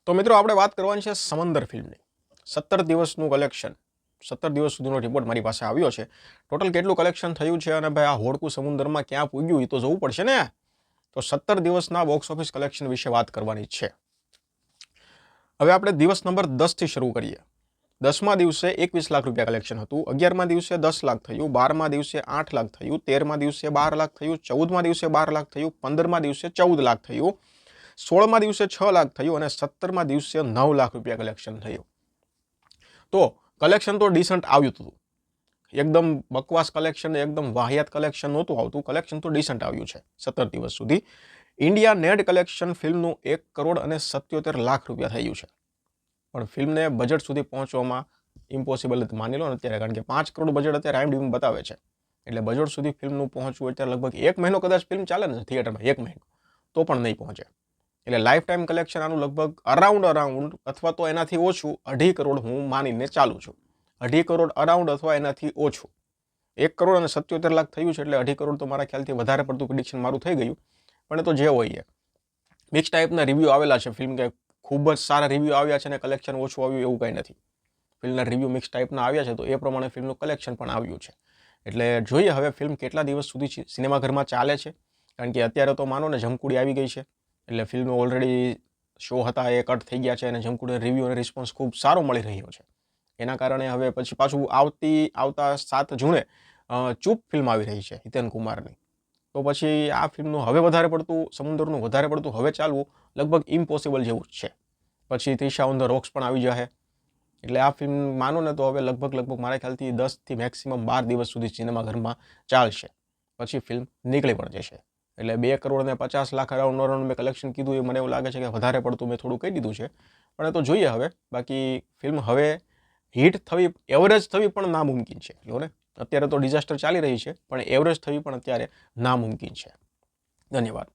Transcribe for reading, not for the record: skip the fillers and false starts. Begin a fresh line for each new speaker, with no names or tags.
તો મિત્રો આપણે વાત કરવાની છે સમંદર ફિલ્મની. 17 દિવસનું કલેક્શન, 17 દિવસ સુધીનો રિપોર્ટ મારી પાસે આવ્યો છે. ટોટલ કેટલું કલેક્શન થયું છે અને ભાઈ આ હોડકું સમુદ્રમાં ક્યાં પૂગ્યું એ તો જોવું પડશે ને. તો 17 દિવસના બોક્સ ઓફિસ કલેક્શન વિશે વાત કરવાની છે. હવે આપણે દિવસ નંબર 10 થી શરૂ કરીએ. 10મા દિવસે 21 લાખ રૂપિયા કલેક્શન હતું, 11મા દિવસે 10 લાખ થયું, 12મા દિવસે 8 લાખ થયું, 13મા દિવસે 12 લાખ થયું, 14મા દિવસે 12 લાખ થયું, 15મા દિવસે 14 લાખ થયું, 16મા દિવસે 6 લાખ થયું અને 17મા દિવસે 9 લાખ રૂપિયા કલેક્શન થયું. તો કલેક્શન તો ડિસન્ટ આવ્યું હતું. એકદમ બકવાસ કલેક્શન, એકદમ વાહિયાત કલેક્શન નહોતું આવતું. કલેક્શન તો ડિસન્ટ આવ્યું છે 17 દિવસ સુધી. ઇન્ડિયા નેટ કલેક્શન ફિલ્મનું 1 કરોડ અને 77 લાખ રૂપિયા થયું છે. પણ ફિલ્મને બજેટ સુધી પહોંચવામાં ઇમ્પોસિબલ માની લો ને અત્યારે, કારણ કે 5 કરોડ બજેટ અત્યારે IMDb બતાવે છે. એટલે બજેટ સુધી ફિલ્મનું પહોંચવું અત્યારે લગભગ 1 મહિનો કદાચ ફિલ્મ ચાલે ને થિયેટરમાં, 1 મહિનો તો પણ નહીં પહોંચે. એટલે લાઈફ ટાઈમ કલેક્શન આનું લગભગ અરાઉન્ડ અથવા તો એનાથી ઓછું 2.5 કરોડ હું માનીને ચાલુ છું. 2.5 કરોડ અરાઉન્ડ અથવા એનાથી ઓછું. 1 કરોડ અને 77 લાખ થયું છે એટલે 2.5 કરોડ તો મારા ખ્યાલથી વધારે પડતું પ્રિડિક્શન મારું થઈ ગયું. પણ એ તો જે હોય એ મિક્સ ટાઈપના રિવ્યૂ આવેલા છે. ફિલ્મ કે ખૂબ જ સારા રિવ્યૂ આવ્યા છે અને કલેક્શન ઓછું આવ્યું એવું કંઈ નથી. ફિલ્મના રિવ્યૂ મિક્સ ટાઈપના આવ્યા છે તો એ પ્રમાણે ફિલ્મનું કલેક્શન પણ આવ્યું છે. એટલે જોઈએ હવે ફિલ્મ કેટલા દિવસ સુધી સિનેમાઘરમાં ચાલે છે. કારણ કે અત્યારે તો માનો ને જમકુડી આવી ગઈ છે. એટલે ફિલ્મનો ઓલરેડી શો હતા એ કટ થઈ ગયા છે અને જમકુડી રિવ્યૂ અને રિસ્પોન્સ ખૂબ સારો મળી રહ્યો છે. એના કારણે હવે પછી પાછું આવતા 7 જૂને ચૂપ ફિલ્મ આવી રહી છે હિતેન કુમારની. તો પછી આ ફિલ્મનું હવે વધારે પડતું સમુદ્રનું વધારે પડતું હવે ચાલવું લગભગ ઇમ્પોસિબલ જેવું જ છે. પછી ત્રિશા ઓન ધ રોક્સ પણ આવી જશે. એટલે આ ફિલ્મ માનો ને તો હવે લગભગ મારા ખ્યાલથી 10 થી મેક્સિમમ 12 દિવસ સુધી સિનેમાઘરમાં ચાલશે. પછી ફિલ્મ નીકળી પણ જશે. એટલે 2 કરોડ અને 50 લાખ અરાઉન્ડ મેં કલેક્શન કીધું એ મને એવું લાગે છે કે વધારે પડતું મેં થોડું કહી દીધું છે. પણ એ તો જોઈએ હવે. બાકી ફિલ્મ હવે હિટ થવી, એવરેજ થવી પણ નામુમકિન છે. જો ને અત્યારે તો ડિઝાસ્ટર ચાલી રહી છે, પણ એવરેજ થવી પણ અત્યારે નામુમકિન છે. ધન્યવાદ.